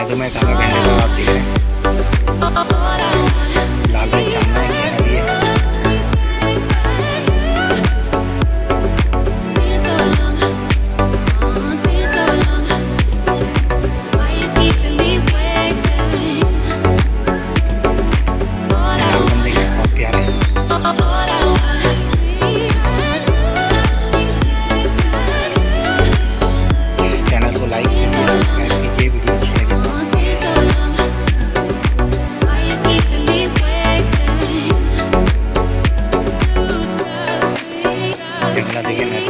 मधुमेह काला गेंडे का आप देख रहे हैं। लाल रंग सामने है, घेरा भी है। लाल बंदे के बहुत प्यारे हैं। चैनल को लाइक कीजिए, सब्सक्राइब कीजिए, वीडियो अच्छी लगे जंगला देखे मैं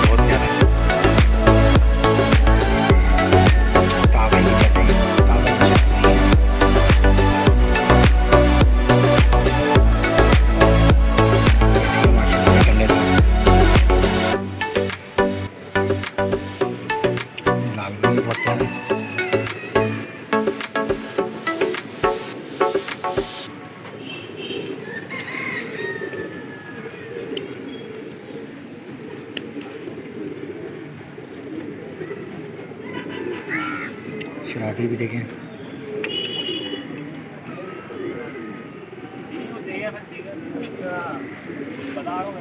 बहुत प्यारे। शराबी भी देखें। बता रहा हूँ